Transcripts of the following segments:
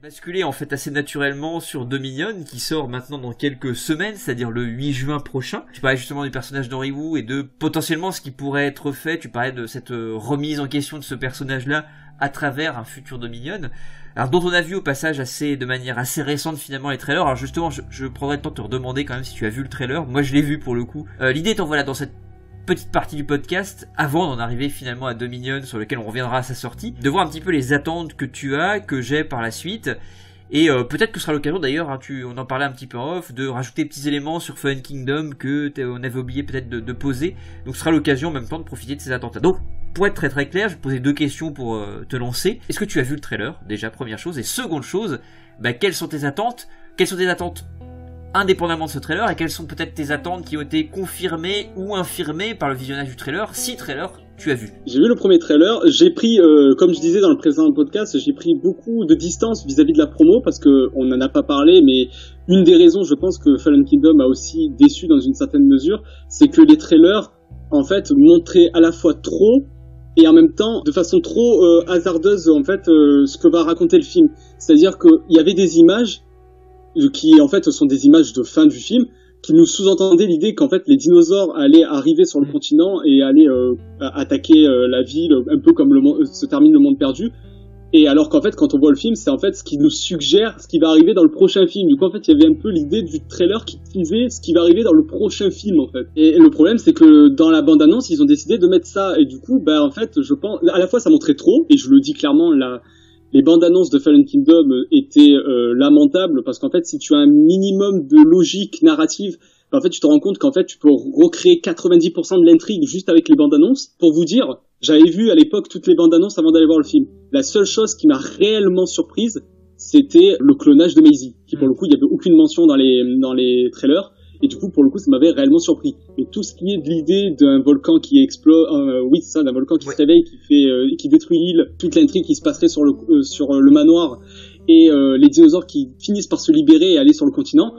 Basculer en fait assez naturellement sur Dominion qui sort maintenant dans quelques semaines, c'est-à-dire le 8 juin prochain. Tu parlais justement du personnage d'Henry Wu et de potentiellement ce qui pourrait être fait, tu parlais de cette remise en question de ce personnage-là à travers un futur Dominion. Alors dont on a vu au passage de manière assez récente finalement les trailers. Alors justement je prendrais le temps de te redemander quand même si tu as vu le trailer. Moi je l'ai vu pour le coup. L'idée étant voilà dans cette petite partie du podcast, avant d'en arriver finalement à Dominion, sur lequel on reviendra à sa sortie, de voir un petit peu les attentes que tu as, que j'ai par la suite, et peut-être que ce sera l'occasion d'ailleurs, hein, on en parlait un petit peu en off, de rajouter des petits éléments sur Fallen Kingdom que on avait oublié peut-être de poser, donc ce sera l'occasion en même temps de profiter de ces attentes-là. Donc, pour être très très clair, je vais te poser deux questions pour te lancer. Est-ce que tu as vu le trailer, déjà, première chose, et seconde chose, quelles sont tes attentes indépendamment de ce trailer, et quelles sont peut-être tes attentes qui ont été confirmées ou infirmées par le visionnage du trailer, si trailer tu as vu? J'ai vu le premier trailer, j'ai pris, comme je disais dans le précédent podcast, j'ai pris beaucoup de distance vis-à-vis de la promo, parce que on n'en a pas parlé, mais une des raisons, je pense, que Fallen Kingdom a aussi déçu dans une certaine mesure, c'est que les trailers, en fait, montraient à la fois trop, et en même temps, de façon trop hasardeuse, en fait, ce que va raconter le film. C'est-à-dire qu'il y avait des images qui en fait sont des images de fin du film qui nous sous-entendaient l'idée qu'en fait les dinosaures allaient arriver sur le continent et allaient attaquer la ville un peu comme se termine le monde perdu, et alors qu'en fait quand on voit le film c'est en fait ce qui nous suggère ce qui va arriver dans le prochain film. Du coup en fait il y avait un peu l'idée du trailer qui disait ce qui va arriver dans le prochain film en fait, et le problème c'est que dans la bande-annonce ils ont décidé de mettre ça, et du coup en fait je pense à la fois ça montrait trop, et je le dis clairement les bandes annonces de Fallen Kingdom étaient lamentables, parce qu'en fait si tu as un minimum de logique narrative, en fait tu te rends compte qu'en fait tu peux recréer 90% de l'intrigue juste avec les bandes annonces. Pour vous dire, j'avais vu à l'époque toutes les bandes annonces avant d'aller voir le film. La seule chose qui m'a réellement surprise, c'était le clonage de Maisie, qui pour le coup il y avait aucune mention dans les trailers, et du coup pour le coup ça m'avait réellement surpris. Mais tout ce qui est de l'idée d'un volcan qui explose, oui c'est ça, d'un volcan qui se réveille, qui détruit l'île, toute l'intrigue qui se passerait sur le manoir, et les dinosaures qui finissent par se libérer et aller sur le continent,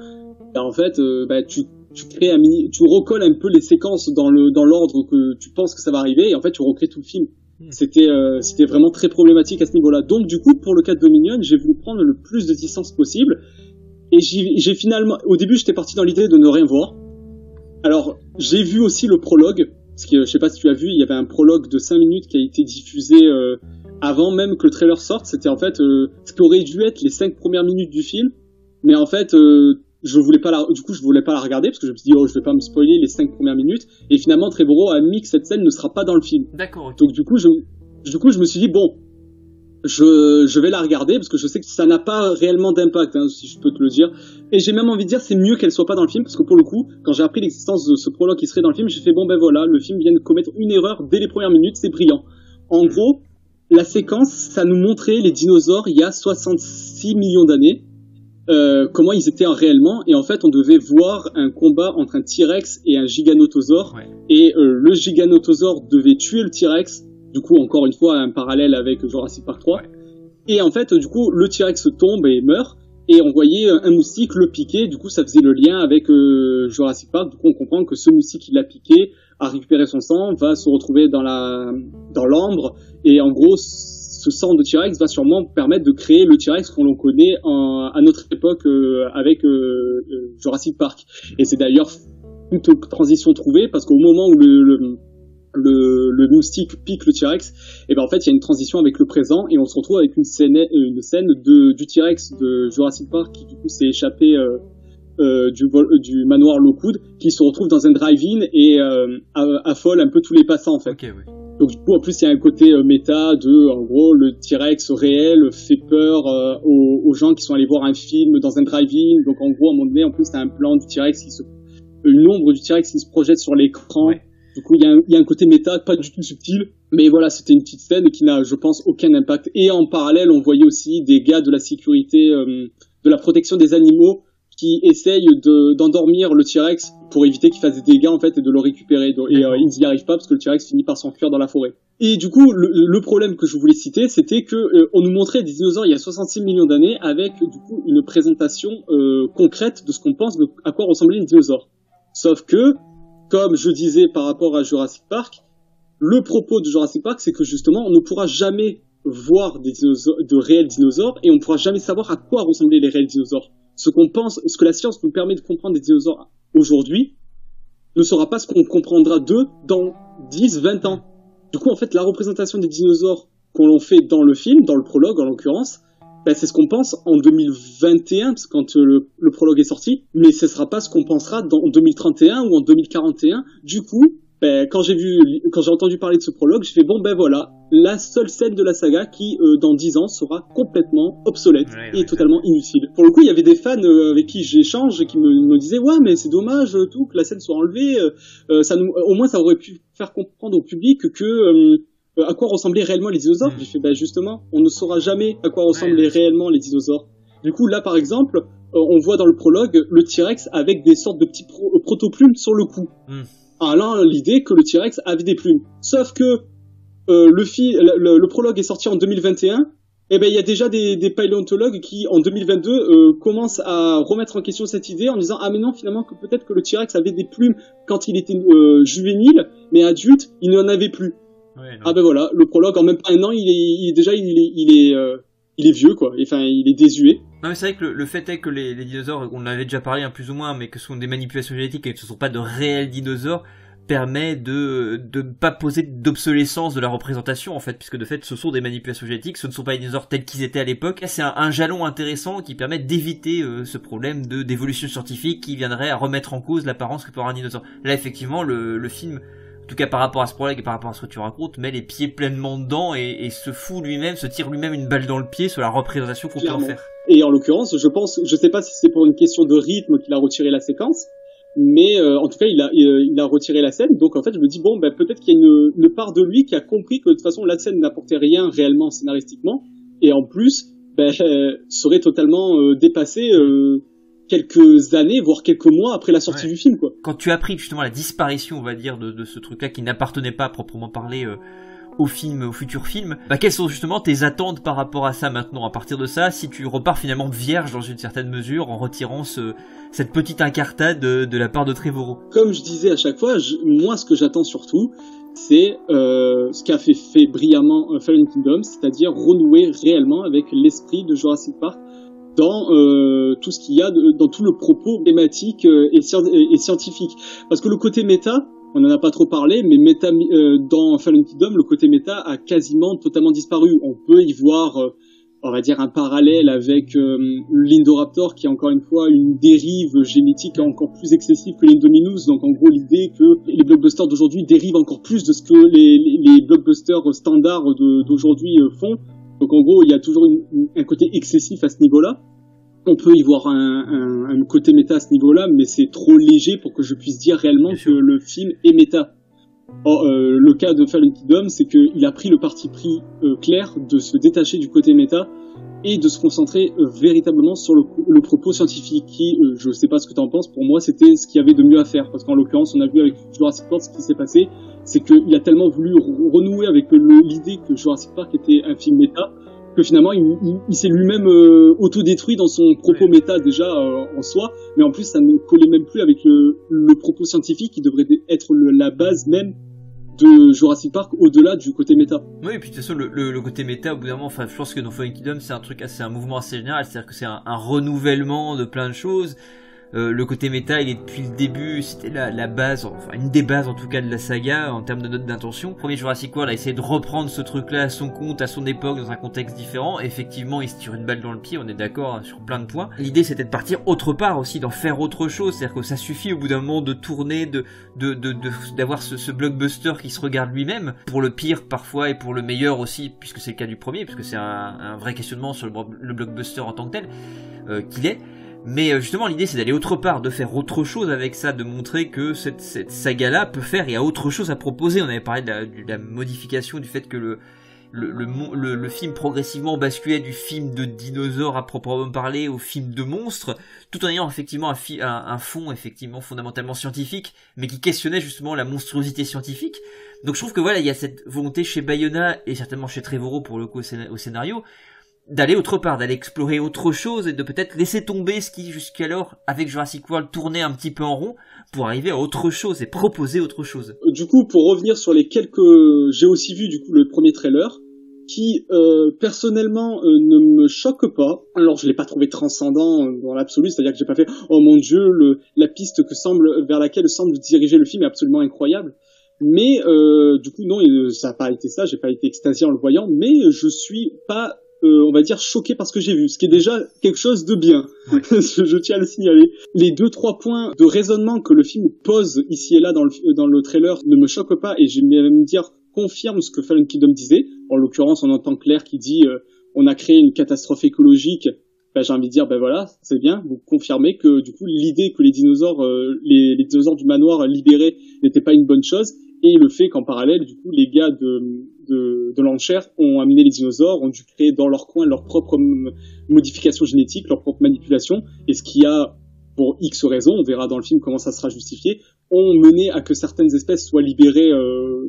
en fait tu recolles un peu les séquences dans l'ordre que tu penses que ça va arriver, et en fait tu recrées tout le film. C'était vraiment très problématique à ce niveau-là. Donc du coup pour le cas de Dominion, j'ai voulu prendre le plus de distance possible. Et j'ai finalement, au début j'étais parti dans l'idée de ne rien voir. Alors j'ai vu aussi le prologue, parce que je sais pas si tu as vu, il y avait un prologue de 5 minutes qui a été diffusé avant même que le trailer sorte. C'était en fait ce qui aurait dû être les 5 premières minutes du film, mais en fait je voulais pas la regarder, parce que je me suis dit je vais pas me spoiler les 5 premières minutes, et finalement Trevorrow a mis que cette scène ne sera pas dans le film. D'accord. Okay. Donc du coup je me suis dit bon, je vais la regarder, parce que je sais que ça n'a pas réellement d'impact, hein, si je peux te le dire. Et j'ai même envie de dire c'est mieux qu'elle soit pas dans le film, parce que pour le coup, quand j'ai appris l'existence de ce prologue qui serait dans le film, j'ai fait voilà, le film vient de commettre une erreur dès les premières minutes, c'est brillant. En gros, la séquence, ça nous montrait les dinosaures il y a 66 millions d'années, comment ils étaient réellement, et en fait on devait voir un combat entre un T-Rex et un Giganotosaure, et le Giganotosaure devait tuer le T-Rex. Du coup, encore une fois, un parallèle avec Jurassic Park 3. Et en fait, du coup, le T-Rex tombe et meurt, et on voyait un moustique le piquer. Du coup, ça faisait le lien avec Jurassic Park. Du coup, on comprend que ce moustique qui l'a piqué a récupéré son sang, va se retrouver dans l'ambre, et en gros, ce sang de T-Rex va sûrement permettre de créer le T-Rex qu'on connaît à notre époque avec Jurassic Park. Et c'est d'ailleurs une transition trouvée, parce qu'au moment où le moustique pique le T-Rex, et ben en fait il y a une transition avec le présent, et on se retrouve avec une scène du T-Rex de Jurassic Park qui du coup s'est échappé du manoir Lockwood, qui se retrouve dans un drive-in et affole un peu tous les passants en fait. Okay, ouais. Donc du coup en plus il y a un côté méta de, en gros, le T-Rex réel fait peur aux gens qui sont allés voir un film dans un drive-in. Donc en gros à un moment donné en plus t'as un plan du T-Rex une ombre du T-Rex qui se projette sur l'écran. Ouais. Du coup, il y a un côté méta, pas du tout subtil. Mais voilà, c'était une petite scène qui n'a, je pense, aucun impact. Et en parallèle, on voyait aussi des gars de la sécurité, de la protection des animaux qui essayent d'endormir le T-Rex pour éviter qu'il fasse des dégâts, en fait, et de le récupérer. Et ils n'y arrivent pas parce que le T-Rex finit par s'enfuir dans la forêt. Et du coup, le problème que je voulais citer, c'était que on nous montrait des dinosaures il y a 66 millions d'années avec, du coup, une présentation concrète de ce qu'on pense, à quoi ressemblaient les dinosaures. Sauf que, comme je disais par rapport à Jurassic Park, le propos de Jurassic Park, c'est que justement, on ne pourra jamais voir de réels dinosaures et on ne pourra jamais savoir à quoi ressemblaient les réels dinosaures. Ce que la science nous permet de comprendre des dinosaures aujourd'hui, ne sera pas ce qu'on comprendra d'eux dans 10, 20 ans. Du coup, en fait, la représentation des dinosaures qu'on fait dans le film, dans le prologue en l'occurrence, ben, c'est ce qu'on pense en 2021, parce que quand le prologue est sorti, mais ce sera pas ce qu'on pensera en 2031 ou en 2041. Du coup, ben, quand j'ai entendu parler de ce prologue, j'ai fait bon ben voilà, la seule scène de la saga qui dans 10 ans sera complètement obsolète et totalement inutile. Pour le coup, il y avait des fans avec qui j'échange qui me disaient ouais mais c'est dommage tout que la scène soit enlevée, au moins ça aurait pu faire comprendre au public que à quoi ressemblaient réellement les dinosaures. J'ai fait ben justement, on ne saura jamais à quoi ressemblaient réellement les dinosaures. Du coup là par exemple, on voit dans le prologue le T-Rex avec des sortes de petits protoplumes sur le cou. Alors l'idée que le T-Rex avait des plumes. Sauf que le prologue est sorti en 2021, et ben il y a déjà des paléontologues qui en 2022 commencent à remettre en question cette idée en disant ah mais non finalement que peut-être que le T-Rex avait des plumes quand il était juvénile, mais adulte il n'en avait plus. Ah ben voilà, le prologue en même pas un an il est vieux quoi, enfin il est désuet. Non mais c'est vrai que le fait est que les dinosaures, on en avait déjà parlé plus ou moins, mais que ce sont des manipulations génétiques et que ce ne sont pas de réels dinosaures, permet de pas poser d'obsolescence de la représentation en fait, puisque de fait ce sont des manipulations génétiques, ce ne sont pas les dinosaures tels qu'ils étaient à l'époque. C'est un jalon intéressant qui permet d'éviter ce problème d'évolution scientifique qui viendrait à remettre en cause l'apparence que peut avoir un dinosaure. Là effectivement le film, en tout cas par rapport à ce prologue et par rapport à ce que tu racontes, met les pieds pleinement dedans et se tire lui-même une balle dans le pied sur la représentation qu'on peut en faire. Et en l'occurrence, je sais pas si c'est pour une question de rythme qu'il a retiré la séquence, mais en tout cas il a retiré la scène. Donc en fait je me dis bon ben peut-être qu'il y a une part de lui qui a compris que de toute façon la scène n'apportait rien réellement scénaristiquement, et en plus ben serait totalement dépassé quelques années voire quelques mois après la sortie du film quoi. Quand tu as appris justement la disparition on va dire de ce truc-là qui n'appartenait pas à proprement parler au futur film, bah quelles sont justement tes attentes par rapport à ça maintenant, à partir de ça, si tu repars finalement vierge dans une certaine mesure en retirant cette petite incartade de la part de Trevorrow? Comme je disais à chaque fois, moi ce que j'attends surtout, c'est ce qu'a fait brillamment Fallen Kingdom, c'est-à-dire renouer réellement avec l'esprit de Jurassic Park dans tout ce qu'il y a, dans tout le propos thématique et scientifique. Parce que le côté méta, on n'en a pas trop parlé, mais dans Fallen Kingdom, le côté méta a quasiment totalement disparu. On peut y voir, on va dire, un parallèle avec l'Indoraptor, qui est encore une fois une dérive génétique encore plus excessive que l'Indominus. Donc en gros, l'idée que les blockbusters d'aujourd'hui dérivent encore plus de ce que les blockbusters standards d'aujourd'hui font. Donc en gros, il y a toujours un côté excessif à ce niveau-là. On peut y voir un côté méta à ce niveau-là, mais c'est trop léger pour que je puisse dire réellement que le film est méta. Le cas de Fallen Kingdom, c'est qu'il a pris le parti pris clair de se détacher du côté méta et de se concentrer véritablement sur le propos scientifique qui, je sais pas ce que tu en penses, pour moi c'était ce qu'il y avait de mieux à faire, parce qu'en l'occurrence on a vu avec Jurassic Park ce qui s'est passé, c'est qu'il a tellement voulu renouer avec l'idée que Jurassic Park était un film méta, que finalement il s'est lui-même autodétruit dans son propos méta déjà en soi, mais en plus ça ne collait même plus avec le propos scientifique qui devrait être la base même de Jurassic Park au-delà du côté méta. Oui, et puis de toute façon le côté méta au bout d'un moment, enfin je pense que dans Fallen Kingdom c'est un mouvement assez général, c'est-à-dire que c'est un renouvellement de plein de choses. Le côté méta, il est depuis le début, c'était la base, enfin une des bases en tout cas de la saga en termes de note d'intention. Premier Jurassic World a essayé de reprendre ce truc-là à son compte, à son époque, dans un contexte différent. Et effectivement, il se tire une balle dans le pied, on est d'accord sur plein de points. L'idée c'était de partir autre part aussi, d'en faire autre chose, c'est-à-dire que ça suffit au bout d'un moment de tourner, d'avoir ce blockbuster qui se regarde lui-même, pour le pire parfois et pour le meilleur aussi, puisque c'est le cas du premier, puisque c'est un vrai questionnement sur le blockbuster en tant que tel qu'il est. Mais justement, l'idée, c'est d'aller autre part, de faire autre chose avec ça, de montrer que cette saga-là peut faire, il y a autre chose à proposer. On avait parlé de la modification, du fait que le film progressivement basculait du film de dinosaures à proprement parler au film de monstres, tout en ayant effectivement un fond effectivement fondamentalement scientifique, mais qui questionnait justement la monstruosité scientifique. Donc je trouve que voilà, il y a cette volonté chez Bayona et certainement chez Trevorrow pour le coup au scénario, d'aller autre part, d'aller explorer autre chose et de peut-être laisser tomber ce qui jusqu'alors avec Jurassic World tournait un petit peu en rond pour arriver à autre chose et proposer autre chose. Du coup, pour revenir sur les quelques, j'ai aussi vu du coup le premier trailer qui personnellement ne me choque pas. Alors je l'ai pas trouvé transcendant dans l'absolu, c'est-à-dire que j'ai pas fait oh mon dieu, la piste vers laquelle semble diriger le film est absolument incroyable. Mais du coup non, ça a pas été ça, j'ai pas été extasié en le voyant, mais je suis pas on va dire choqué par ce que j'ai vu, ce qui est déjà quelque chose de bien. Ouais. Je tiens à le signaler. Les 2-3 points de raisonnement que le film pose ici et là dans le trailer ne me choquent pas, et je vais même dire confirme ce que Fallen Kingdom disait. En l'occurrence, on entend Claire qui dit on a créé une catastrophe écologique. Ben, j'ai envie de dire ben voilà, c'est bien, vous confirmez que du coup l'idée que les dinosaures les dinosaures du manoir libérés n'était pas une bonne chose, et le fait qu'en parallèle du coup les gars de l'enchère ont amené les dinosaures, ont dû créer dans leur coin leur propre modification génétique, leur propre manipulation, et ce qui a, pour X raisons, on verra dans le film comment ça sera justifié, ont mené à que certaines espèces soient libérées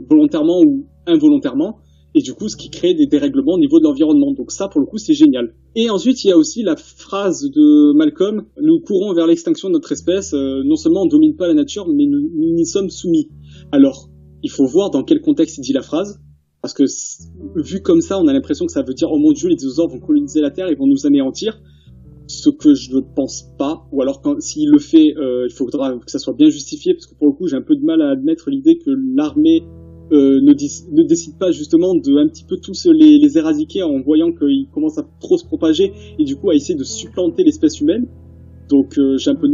volontairement ou involontairement, et du coup ce qui crée des dérèglements au niveau de l'environnement. Donc ça pour le coup c'est génial. Et ensuite il y a aussi la phrase de Malcolm, nous courons vers l'extinction de notre espèce, non seulement on ne domine pas la nature mais nous y sommes soumis. Alors il faut voir dans quel contexte il dit la phrase, parce que vu comme ça on a l'impression que ça veut dire oh mon dieu les dinosaures vont coloniser la Terre et vont nous anéantir, ce que je ne pense pas, ou alors s'il le fait il faudra que ça soit bien justifié, parce que pour le coup j'ai un peu de mal à admettre l'idée que l'armée ne décide pas justement de un petit peu tous les éradiquer en voyant qu'ils commencent à trop se propager et du coup à essayer de supplanter l'espèce humaine. Donc j'ai un peu,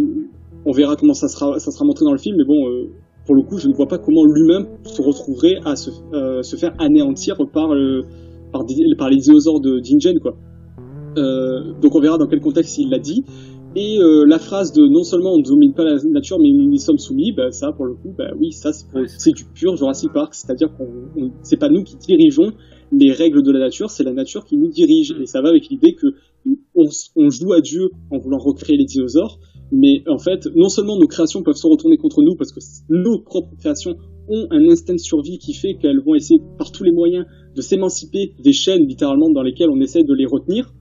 on verra comment ça sera montré dans le film, mais bon pour le coup je ne vois pas comment l'humain se retrouverait à se faire anéantir par les dinosaures d'Ingen quoi. Donc on verra dans quel contexte il l'a dit. Et la phrase de non seulement on ne domine pas la nature mais nous y sommes soumis, bah ça pour le coup, bah oui, ça c'est du pur Jurassic Park, c'est-à-dire qu'on c'est pas nous qui dirigeons les règles de la nature, c'est la nature qui nous dirige, et ça va avec l'idée que on joue à Dieu en voulant recréer les dinosaures, mais en fait non seulement nos créations peuvent se retourner contre nous parce que nos propres créations ont un instinct de survie qui fait qu'elles vont essayer par tous les moyens de s'émanciper des chaînes littéralement dans lesquelles on essaie de les retenir.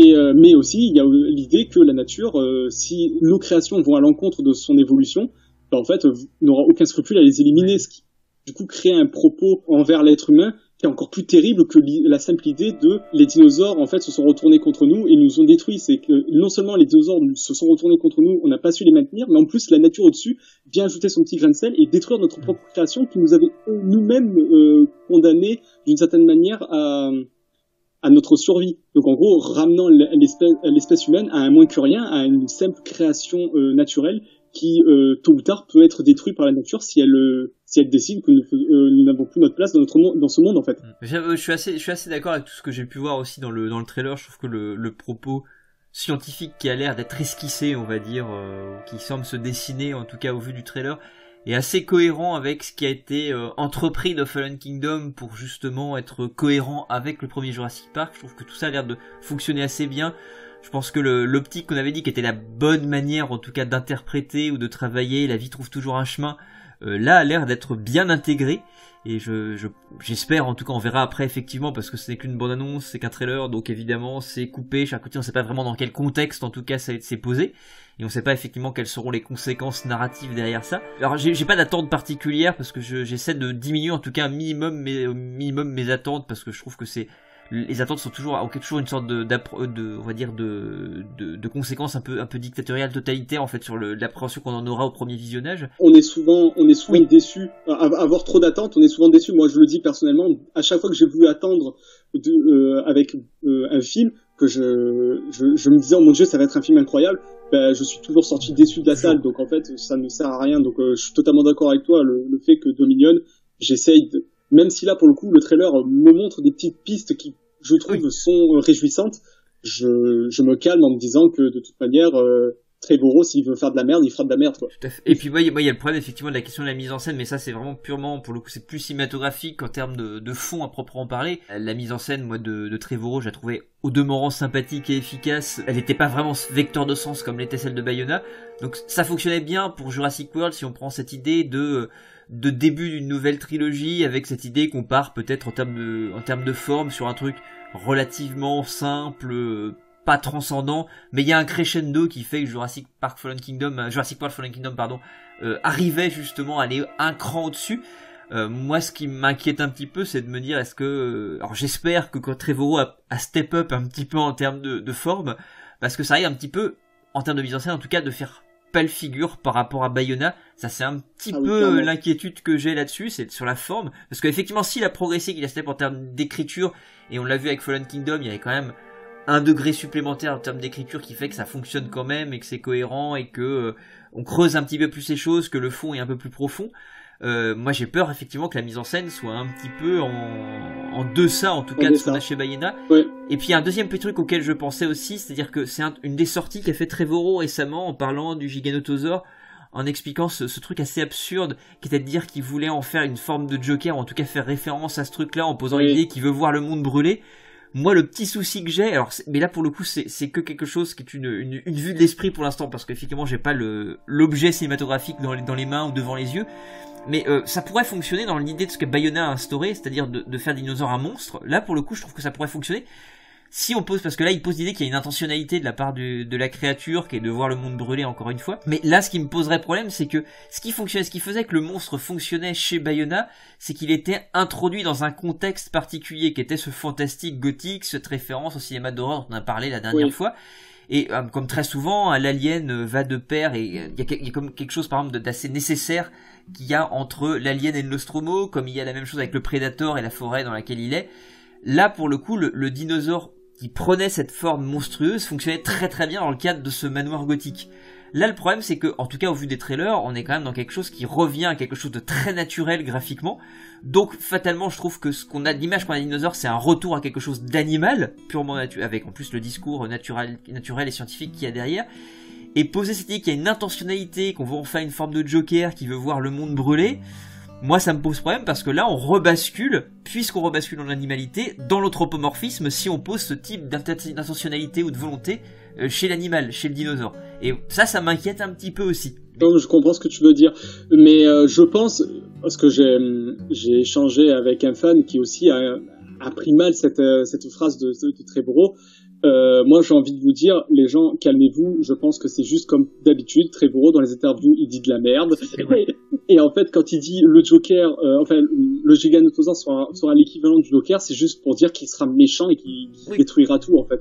Mais aussi, il y a l'idée que la nature, si nos créations vont à l'encontre de son évolution, en fait, n'aura aucun scrupule à les éliminer, ce qui, du coup, crée un propos envers l'être humain qui est encore plus terrible que la simple idée de les dinosaures, en fait, se sont retournés contre nous et nous ont détruits. C'est que non seulement les dinosaures se sont retournés contre nous, on n'a pas su les maintenir, mais en plus, la nature au-dessus vient ajouter son petit grain de sel et détruire notre propre création qui nous avait nous-mêmes condamnés d'une certaine manière à notre survie. Donc en gros, ramenant l'espèce humaine à un moins que rien, à une simple création naturelle qui, tôt ou tard, peut être détruite par la nature si elle décide que nous n'avons plus notre place dans ce monde en fait. Je suis assez d'accord avec tout ce que j'ai pu voir aussi dans le trailer. Je trouve que le propos scientifique qui a l'air d'être esquissé, on va dire, qui semble se dessiner, en tout cas au vu du trailer, est assez cohérent avec ce qui a été entrepris de Fallen Kingdom pour justement être cohérent avec le premier Jurassic Park. Je trouve que tout ça a l'air de fonctionner assez bien. Je pense que l'optique qu'on avait dit qui était la bonne manière en tout cas d'interpréter ou de travailler La vie trouve toujours un chemin, là a l'air d'être bien intégré, et j'espère, en tout cas on verra après effectivement, parce que ce n'est qu'une bande-annonce, c'est qu'un trailer, donc évidemment c'est coupé, chaque côté on sait pas vraiment dans quel contexte en tout cas c'est posé, et on sait pas effectivement quelles seront les conséquences narratives derrière ça. Alors j'ai pas d'attente particulière, parce que j'essaie de diminuer en tout cas minimum mes attentes, parce que je trouve que les attentes sont toujours une sorte on va dire de conséquences un peu dictatoriales, totalitaires en fait sur l'appréhension qu'on en aura au premier visionnage. On est souvent déçu. Avoir trop d'attentes, on est souvent déçu. Moi, je le dis personnellement, à chaque fois que j'ai voulu attendre avec un film que je me disais oh mon dieu ça va être un film incroyable, ben je suis toujours sorti déçu de la salle. Donc en fait ça ne sert à rien. Donc je suis totalement d'accord avec toi. Le fait que Dominion, j'essaye de, même si là pour le coup le trailer me montre des petites pistes qui je trouve sont réjouissantes, je me calme en me disant que de toute manière Trevorrow, s'il veut faire de la merde, il fera de la merde, quoi. Tout à fait. Et puis, moi, il y a le problème, effectivement, de la question de la mise en scène, mais ça, c'est vraiment purement, pour le coup, c'est plus cinématographique qu'en termes de fond à proprement parler. La mise en scène, moi, de Trevorrow, je la trouvais au demeurant sympathique et efficace. Elle n'était pas vraiment vecteur de sens comme l'était celle de Bayona. Donc, ça fonctionnait bien pour Jurassic World si on prend cette idée de début d'une nouvelle trilogie avec cette idée qu'on part peut-être en termes de forme sur un truc relativement simple, pas transcendant, mais il y a un crescendo qui fait que Jurassic World Fallen Kingdom, arrivait justement à aller un cran au-dessus. Moi, ce qui m'inquiète un petit peu, c'est de me dire, est-ce que, alors j'espère que quand Trevorrow a step up un petit peu en termes de forme, parce que ça arrive un petit peu, en termes de mise en scène, en tout cas, de faire pâle figure par rapport à Bayona. Ça, c'est un petit peu l'inquiétude que j'ai là-dessus, c'est sur la forme, parce qu'effectivement, s'il a progressé, qu'il a step en termes d'écriture, et on l'a vu avec Fallen Kingdom, il y avait quand même un degré supplémentaire en termes d'écriture qui fait que ça fonctionne quand même et que c'est cohérent et que on creuse un petit peu plus les choses, que le fond est un peu plus profond. Moi j'ai peur effectivement que la mise en scène soit un petit peu en deçà en tout cas de ce qu'on a chez Bayona. Ouais. Et puis il y a un deuxième petit truc auquel je pensais aussi, c'est-à-dire que c'est une des sorties qu'a fait Trevorrow récemment en parlant du Giganotosaure, en expliquant ce truc assez absurde qui était de dire qu'il voulait en faire une forme de Joker, ou en tout cas faire référence à ce truc-là en posant l'idée qu'il veut voir le monde brûler. Moi, le petit souci que j'ai, alors, mais là pour le coup, c'est que quelque chose qui est une vue de l'esprit pour l'instant, parce qu'effectivement, j'ai pas l'objet cinématographique dans les mains ou devant les yeux, mais ça pourrait fonctionner dans l'idée de ce que Bayona a instauré, c'est-à-dire de faire des dinosaures un monstre. Là, pour le coup, je trouve que ça pourrait fonctionner. Si on pose, parce que là il pose l'idée qu'il y a une intentionnalité de la part de la créature qui est de voir le monde brûler encore une fois, mais là ce qui me poserait problème, c'est que ce qui faisait que le monstre fonctionnait chez Bayona, c'est qu'il était introduit dans un contexte particulier qui était ce fantastique gothique, cette référence au cinéma d'horreur dont on a parlé la dernière fois. Et comme très souvent, l'alien va de pair, et il y a comme quelque chose par exemple d'assez nécessaire qu'il y a entre l'alien et le Nostromo, comme il y a la même chose avec le Predator et la forêt dans laquelle il est. Là pour le coup, le dinosaure qui prenait cette forme monstrueuse fonctionnait très très bien dans le cadre de ce manoir gothique. Là le problème c'est que, en tout cas au vu des trailers, on est quand même dans quelque chose qui revient à quelque chose de très naturel graphiquement. Donc fatalement je trouve que l'image qu'on a de dinosaure, c'est un retour à quelque chose d'animal, purement naturel, avec en plus le discours naturel et scientifique qu'il y a derrière. Et poser cette idée qu'il y a une intentionnalité, qu'on veut en faire une forme de Joker qui veut voir le monde brûler, moi ça me pose problème parce que là on rebascule, puisqu'on rebascule en animalité, dans l'anthropomorphisme si on pose ce type d'intentionnalité ou de volonté chez l'animal, chez le dinosaure. Et ça m'inquiète un petit peu aussi. Je comprends ce que tu veux dire, mais je pense, parce que j'ai échangé avec un fan qui aussi a pris mal cette phrase de Trevorrow. Moi j'ai envie de vous dire, les gens, calmez-vous, je pense que c'est juste comme d'habitude, Trevorrow dans les interviews il dit de la merde, et en fait quand il dit le Joker, le Giganotosaure sera l'équivalent du Joker, c'est juste pour dire qu'il sera méchant et qu'il détruira tout en fait.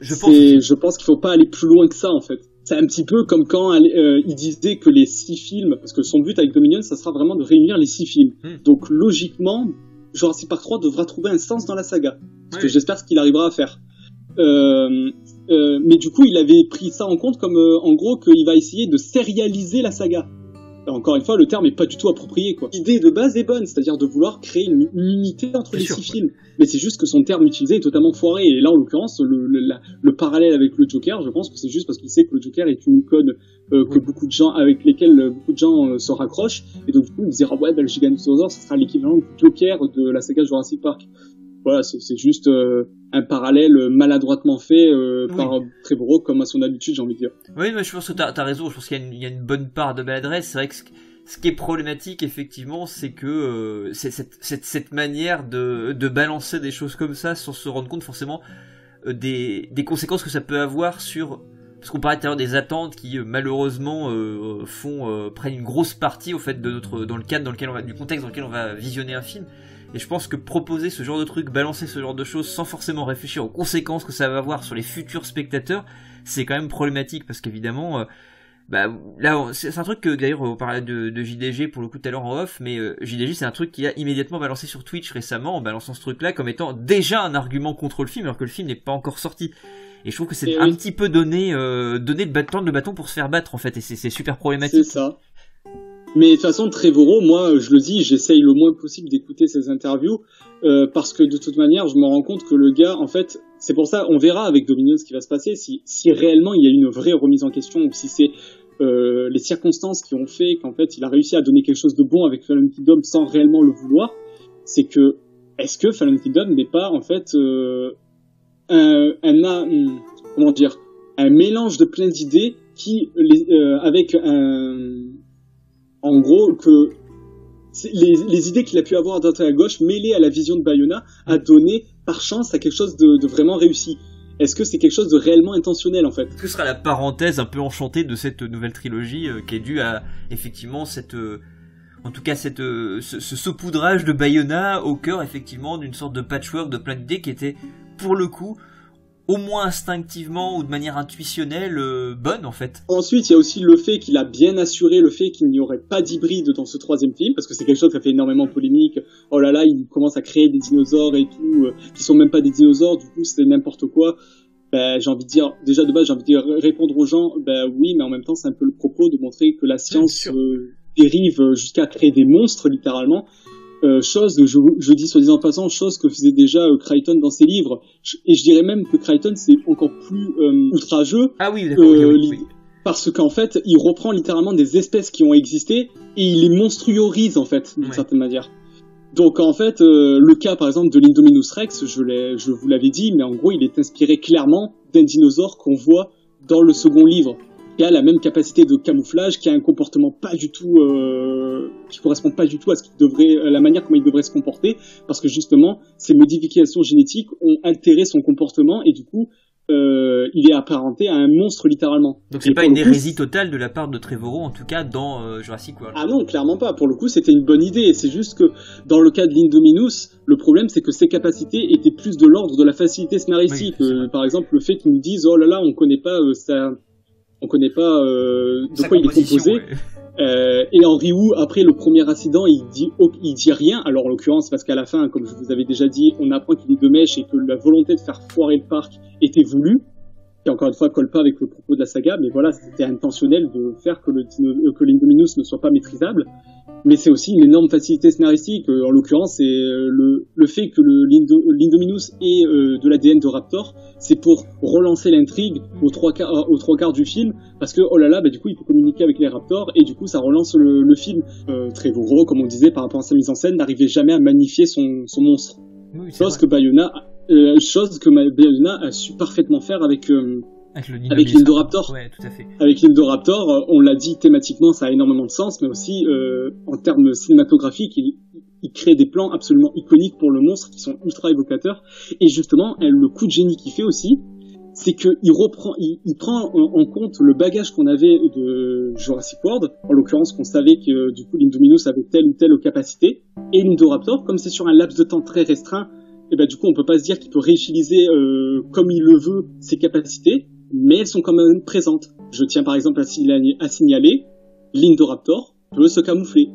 Je pense qu'il faut pas aller plus loin que ça en fait. C'est un petit peu comme quand il disait que les 6 films, parce que son but avec Dominion ça sera vraiment de réunir les 6 films, donc logiquement Jurassic Park 3 devra trouver un sens dans la saga, ce que j'espère qu'il arrivera à faire. Mais du coup il avait pris ça en compte comme en gros qu'il va essayer de sérialiser la saga. Encore une fois le terme est pas du tout approprié quoi. L'idée de base est bonne, c'est-à-dire de vouloir créer une unité entre les 6 films, mais c'est juste que son terme utilisé est totalement foiré, et là en l'occurrence le parallèle avec le Joker, je pense que c'est juste parce qu'il sait que le Joker est une icône avec lesquelles beaucoup de gens se raccrochent, et donc du coup il disait le Giganotosaure ça sera l'équivalent du Joker de la saga Jurassic Park. Voilà, c'est juste un parallèle maladroitement fait par Trevorrow, comme à son habitude, j'ai envie de dire. Oui, mais je pense que t'as raison, je pense qu'il y a une bonne part de maladresse. C'est vrai que ce qui est problématique, effectivement, c'est que cette manière de balancer des choses comme ça sans se rendre compte forcément des conséquences que ça peut avoir sur... Parce qu'on parlait tout à l'heure des attentes qui malheureusement prennent une grosse partie au fait du contexte dans lequel on va visionner un film. Et je pense que proposer ce genre de truc, balancer ce genre de choses sans forcément réfléchir aux conséquences que ça va avoir sur les futurs spectateurs, c'est quand même problématique, parce qu'évidemment, là, c'est un truc que d'ailleurs on parlait de JDG pour le coup tout à l'heure en off, mais JDG c'est un truc qu'il a immédiatement balancé sur Twitch récemment en balançant ce truc là comme étant déjà un argument contre le film alors que le film n'est pas encore sorti. Et je trouve que c'est un petit peu donner le bâton pour se faire battre en fait, et c'est super problématique. C'est ça. Mais de toute façon, Trevorrow, moi, je le dis, j'essaye le moins possible d'écouter ses interviews, parce que de toute manière, je me rends compte que le gars, en fait, c'est pour ça, on verra avec Dominion ce qui va se passer, si réellement il y a une vraie remise en question, ou si c'est les circonstances qui ont fait qu'en fait, il a réussi à donner quelque chose de bon avec Fallen Kingdom sans réellement le vouloir. C'est que, est-ce que Fallen Kingdom n'est pas, en fait, comment dire, un mélange de plein d'idées qui, avec en gros, que les idées qu'il a pu avoir à droite et à gauche, mêlées à la vision de Bayona, a donné par chance à quelque chose de vraiment réussi. Est-ce que c'est quelque chose de réellement intentionnel, en fait? Que sera la parenthèse un peu enchantée de cette nouvelle trilogie qui est due à effectivement en tout cas ce saupoudrage de Bayona au cœur effectivement d'une sorte de patchwork de plein d'idées qui était pour le coup au moins instinctivement ou de manière intuitionnelle bonne en fait. Ensuite, il y a aussi le fait qu'il a bien assuré le fait qu'il n'y aurait pas d'hybride dans ce troisième film, parce que c'est quelque chose qui a fait énormément polémique. Oh là là, il commence à créer des dinosaures et tout, qui sont même pas des dinosaures, du coup c'est n'importe quoi. Ben, j'ai envie de dire, déjà de base, j'ai envie de dire, répondre aux gens, ben oui, mais en même temps c'est un peu le propos de montrer que la science dérive jusqu'à créer des monstres littéralement. Chose, je dis soit disant en passant, chose que faisait déjà Crichton dans ses livres, et je dirais même que Crichton c'est encore plus outrageux. Ah oui, d'accord. Oui. Parce qu'en fait, il reprend littéralement des espèces qui ont existé et il les monstruorise en fait d'une certaine manière. Donc en fait, le cas par exemple de l'Indominus Rex, je vous l'avais dit, mais en gros, il est inspiré clairement d'un dinosaure qu'on voit dans le second livre, qui a la même capacité de camouflage, qui a un comportement pas du tout, qui correspond pas du tout à la manière comment il devrait se comporter, parce que justement, ces modifications génétiques ont altéré son comportement et du coup, il est apparenté à un monstre littéralement. Donc c'est pas une hérésie totale de la part de Trevorrow, en tout cas dans Jurassic World. Ah non, clairement pas. Pour le coup, c'était une bonne idée. C'est juste que dans le cas de l'Indominus, le problème c'est que ses capacités étaient plus de l'ordre de la facilité scénaristique. Par exemple, le fait qu'ils nous disent oh là là, on connaît pas de quoi il est composé. Ouais. Et Henry Wu, après le premier incident, il dit rien. Alors en l'occurrence, parce qu'à la fin, comme je vous avais déjà dit, on apprend qu'il est de mèche et que la volonté de faire foirer le parc était voulue. Qui encore une fois colle pas avec le propos de la saga, mais voilà, c'était intentionnel de faire que l'Indominus ne soit pas maîtrisable. Mais c'est aussi une énorme facilité scénaristique. En l'occurrence, c'est le fait que l'Indominus ait de l'ADN de Raptor, c'est pour relancer l'intrigue aux trois quarts du film, parce que oh là là, bah du coup il peut communiquer avec les Raptors et du coup ça relance le film. Trevorrow, comme on disait par rapport à sa mise en scène, n'arrivait jamais à magnifier son monstre. Oui, chose que Bayona a su parfaitement faire avec l'Indoraptor. Ouais, tout à fait. Avec l'Indoraptor, on l'a dit thématiquement, ça a énormément de sens, mais aussi en termes cinématographiques, il crée des plans absolument iconiques pour le monstre qui sont ultra évocateurs. Et justement, le coup de génie qu'il fait aussi, c'est que il prend en compte le bagage qu'on avait de Jurassic World, en l'occurrence qu'on savait que du coup l'Indominus avait telle ou telle capacité, et l'Indoraptor, comme c'est sur un laps de temps très restreint, et ben du coup on peut pas se dire qu'il peut réutiliser comme il le veut ses capacités, mais elles sont quand même présentes. Je tiens par exemple à signaler l'Indoraptor peut se camoufler.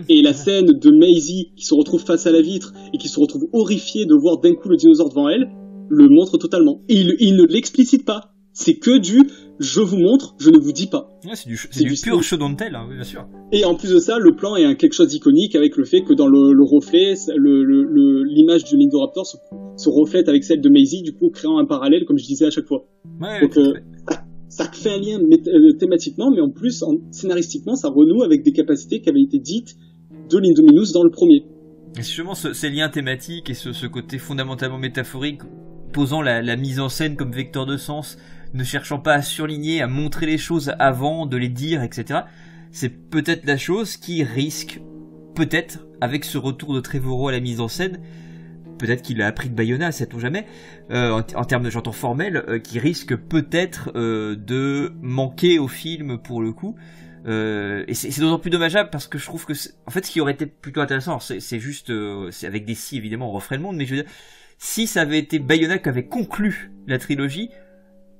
Et la scène de Maisie qui se retrouve face à la vitre et qui se retrouve horrifiée de voir d'un coup le dinosaure devant elle, le montre totalement. Et il ne l'explicite pas. C'est que du je vous montre, je ne vous dis pas. Ouais, c'est du pur show don't tell, hein, oui, bien sûr. Et en plus de ça, le plan est quelque chose d'iconique avec le fait que dans le reflet, l'image de l'Indoraptor se reflète avec celle de Maisie, du coup créant un parallèle, comme je disais à chaque fois. Ouais, donc ça fait un lien thématiquement, mais en plus scénaristiquement, ça renoue avec des capacités qui avaient été dites de l'Indominus dans le premier. Et justement, ces liens thématiques et ce côté fondamentalement métaphorique, posant la mise en scène comme vecteur de sens, ne cherchant pas à surligner, à montrer les choses avant de les dire, etc. C'est peut-être la chose qui risque, peut-être, avec ce retour de Trevorrow à la mise en scène, peut-être qu'il a appris de Bayona, sait-on jamais, en termes de j'entends formel, qui risque peut-être de manquer au film pour le coup. Et c'est d'autant plus dommageable parce que je trouve que en fait ce qui aurait été plutôt intéressant, c'est juste c'est avec des si évidemment on referait le monde, mais je veux dire, si ça avait été Bayona qui avait conclu la trilogie,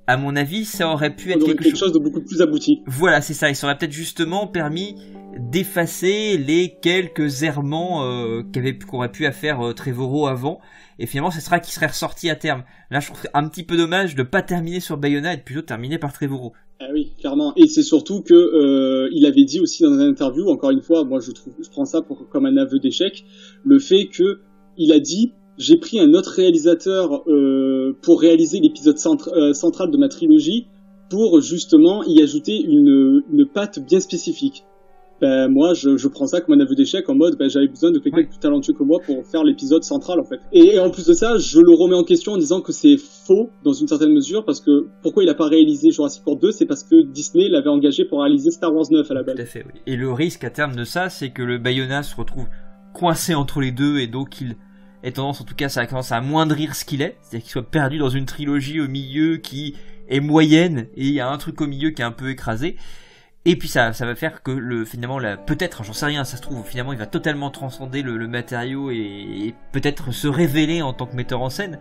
à mon avis ça aurait pu être quelque chose de beaucoup plus abouti. Voilà, c'est ça, il aurait peut-être justement permis d'effacer les quelques errements qu'aurait pu faire Trevorrow avant, et finalement ce sera qui serait ressorti à terme. Là je trouve un petit peu dommage de pas terminer sur Bayona et de plutôt terminer par Trevorrow. Ah oui, clairement. Et c'est surtout que il avait dit aussi dans une interview, encore une fois, moi je prends ça comme un aveu d'échec, le fait que il a dit j'ai pris un autre réalisateur pour réaliser l'épisode central de ma trilogie pour justement y ajouter une patte bien spécifique. Ben moi je prends ça comme un aveu d'échec en mode j'avais besoin de quelqu'un de plus talentueux que moi pour faire l'épisode central en fait. Et en plus de ça, je le remets en question en disant que c'est faux dans une certaine mesure parce que pourquoi il a pas réalisé Jurassic World 2, c'est parce que Disney l'avait engagé pour réaliser Star Wars 9 à la base. Tout à fait, oui. Et le risque à terme de ça, c'est que le Bayona se retrouve coincé entre les deux et donc il ait tendance, en tout cas ça a tendance à amoindrir ce qu'il est, c'est-à-dire qu'il soit perdu dans une trilogie au milieu qui est moyenne et il y a un truc au milieu qui est un peu écrasé. Et puis ça va faire que finalement peut-être, j'en sais rien, ça se trouve finalement il va totalement transcender le matériau et peut-être se révéler en tant que metteur en scène.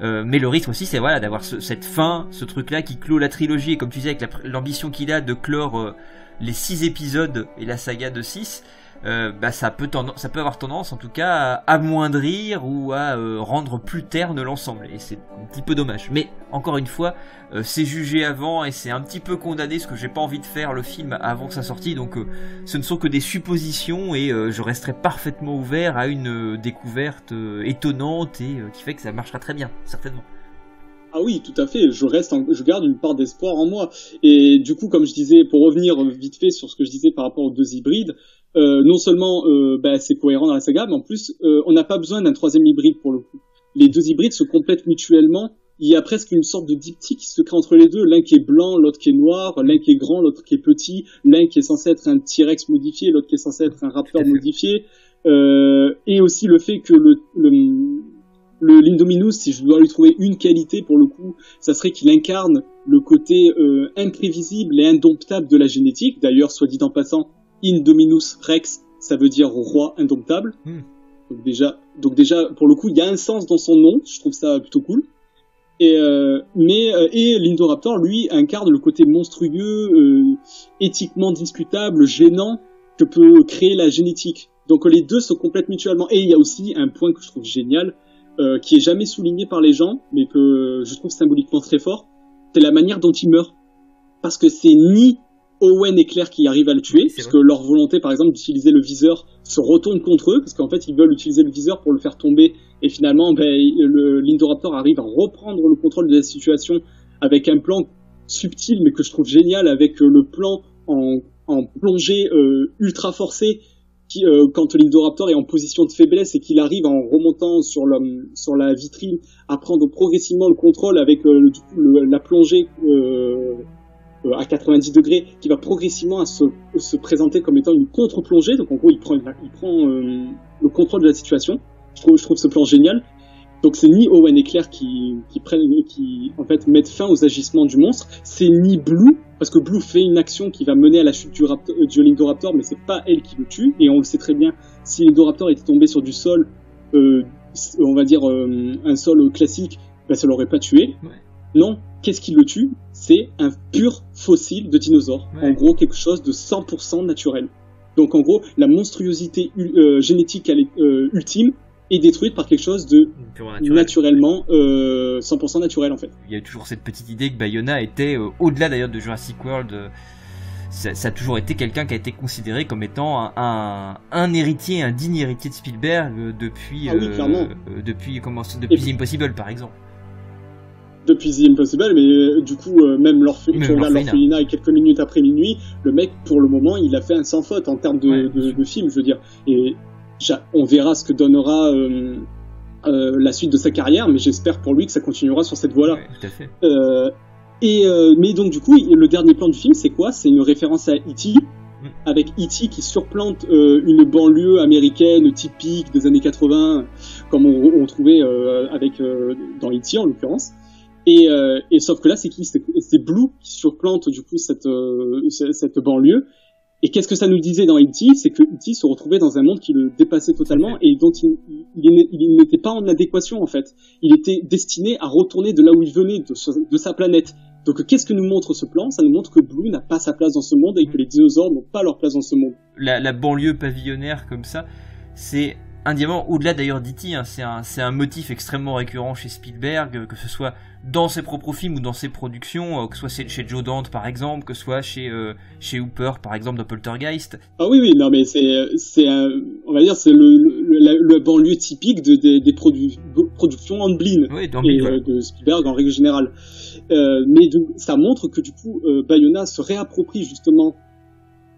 Mais le risque aussi c'est voilà d'avoir cette fin, ce truc là qui clôt la trilogie et comme tu disais avec l'ambition qu'il a de clore les 6 épisodes et la saga de 6, ça peut avoir tendance en tout cas à amoindrir ou à rendre plus terne l'ensemble et c'est un petit peu dommage. Mais encore une fois, c'est jugé avant et c'est un petit peu condamné ce que j'ai pas envie de faire le film avant sa sortie, donc ce ne sont que des suppositions et je resterai parfaitement ouvert à une découverte étonnante et qui fait que ça marchera très bien, certainement. Ah oui, tout à fait. Je garde une part d'espoir en moi. Et du coup, comme je disais, pour revenir vite fait sur ce que je disais par rapport aux 2 hybrides, non seulement c'est cohérent dans la saga, mais en plus, on n'a pas besoin d'un 3e hybride pour le coup. Les 2 hybrides se complètent mutuellement. Il y a presque une sorte de diptyque qui se crée entre les deux. L'un qui est blanc, l'autre qui est noir, l'un qui est grand, l'autre qui est petit, l'un qui est censé être un T-Rex modifié, l'autre qui est censé être un raptor modifié. Et aussi le fait que le Indominus, si je dois lui trouver une qualité pour le coup, ça serait qu'il incarne le côté imprévisible et indomptable de la génétique. D'ailleurs, soit dit en passant, Indominus Rex, ça veut dire roi indomptable. Donc déjà, pour le coup, il y a un sens dans son nom. Je trouve ça plutôt cool. Et l'Indoraptor, lui, incarne le côté monstrueux, éthiquement discutable, gênant que peut créer la génétique. Donc les deux se complètent mutuellement. Et il y a aussi un point que je trouve génial, qui est jamais souligné par les gens, mais que je trouve symboliquement très fort, c'est la manière dont il meurt. Parce que c'est ni Owen et Claire qui arrivent à le tuer, puisque leur volonté, par exemple, d'utiliser le viseur se retourne contre eux, parce qu'en fait, ils veulent utiliser le viseur pour le faire tomber, et finalement, l'Indoraptor arrive à reprendre le contrôle de la situation avec un plan subtil, mais que je trouve génial, avec le plan en plongée ultra forcée, quand l'Indoraptor est en position de faiblesse et qu'il arrive en remontant sur la vitrine à prendre progressivement le contrôle avec la plongée à 90 degrés qui va progressivement se présenter comme étant une contre-plongée. Donc en gros il prend le contrôle de la situation. Je trouve ce plan génial. Donc c'est ni Owen et Claire qui en fait mettent fin aux agissements du monstre, c'est ni Blue, parce que Blue fait une action qui va mener à la chute du l'Indoraptor, mais c'est pas elle qui le tue, et on le sait très bien, si l'Indoraptor était tombé sur du sol, on va dire un sol classique, ça l'aurait pas tué. Ouais. Non, qu'est-ce qui le tue? C'est un pur fossile de dinosaure. Ouais. En gros, quelque chose de 100% naturel. Donc en gros, la monstruosité génétique ultime est détruite par quelque chose de naturellement 100% naturel en fait. Il y a toujours cette petite idée que Bayona était, au-delà d'ailleurs de Jurassic World, ça a toujours été quelqu'un qui a été considéré comme étant un héritier, un digne héritier de Spielberg depuis The Impossible par exemple. Depuis The Impossible, mais du coup même l'orphelinat et quelques minutes après minuit, le mec pour le moment il a fait un sans faute en termes de film, je veux dire. Et on verra ce que donnera la suite de sa carrière, mais j'espère pour lui que ça continuera sur cette voie-là. Ouais, tout à fait. Mais donc du coup, le dernier plan du film, c'est quoi? C'est une référence à E.T., avec E.T. qui surplante une banlieue américaine typique des années 80, comme on trouvait dans E.T. en l'occurrence. Et sauf que là, c'est qui? C'est Blue qui surplante du coup cette banlieue. Et qu'est-ce que ça nous disait dans E.T.? C'est que E.T. se retrouvait dans un monde qui le dépassait totalement et dont il n'était pas en adéquation en fait. Il était destiné à retourner de là où il venait, de sa planète. Donc qu'est-ce que nous montre ce plan? Ça nous montre que Blue n'a pas sa place dans ce monde et que les dinosaures n'ont pas leur place dans ce monde. La banlieue pavillonnaire comme ça, c'est un diamant, au-delà d'ailleurs d'E.T., hein, c'est un motif extrêmement récurrent chez Spielberg, que ce soit dans ses propres films ou dans ses productions, que ce soit chez Joe Dante par exemple, que ce soit chez Hooper par exemple dans Poltergeist. Ah oui, oui, non mais on va dire c'est le banlieue typique des productions Amblin Oui, et voilà. de Spielberg en règle générale. Mais donc, ça montre que du coup Bayona se réapproprie justement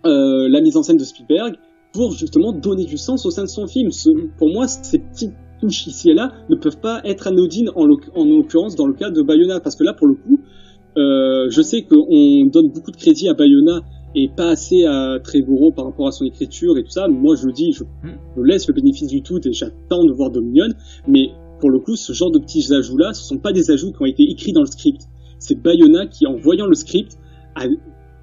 la mise en scène de Spielberg pour justement donner du sens au sein de son film. Pour moi, ces petites touches ici et là ne peuvent pas être anodines en l'occurrence dans le cas de Bayona, parce que là pour le coup je sais qu'on donne beaucoup de crédit à Bayona et pas assez à Trevorrow par rapport à son écriture et tout ça. Moi je dis, je laisse le bénéfice du doute et j'attends de voir Dominion, mais pour le coup ce genre de petits ajouts là, ce sont pas des ajouts qui ont été écrits dans le script. C'est Bayona qui, en voyant le script,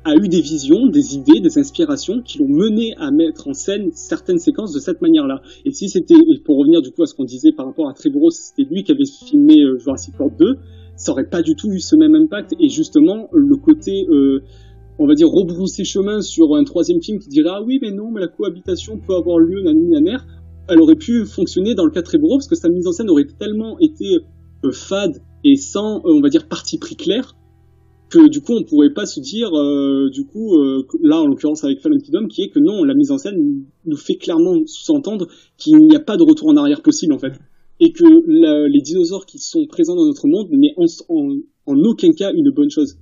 a eu des visions, des idées, des inspirations qui l'ont mené à mettre en scène certaines séquences de cette manière-là. Et si c'était, pour revenir du coup à ce qu'on disait par rapport à Trevorrow, si c'était lui qui avait filmé Jurassic World 2, ça aurait pas du tout eu ce même impact. Et justement, le côté, on va dire, rebrousser chemin sur un troisième film qui dirait ah oui mais non, mais la cohabitation peut avoir lieu naner, elle aurait pu fonctionner dans le cas de Trevorrow parce que sa mise en scène aurait tellement été fade et sans, on va dire, parti pris clair, que du coup on pourrait pas se dire là en l'occurrence avec Fallen Kingdom, qui est que non, la mise en scène nous fait clairement sous-entendre qu'il n'y a pas de retour en arrière possible en fait, et que les dinosaures qui sont présents dans notre monde n'est en aucun cas une bonne chose.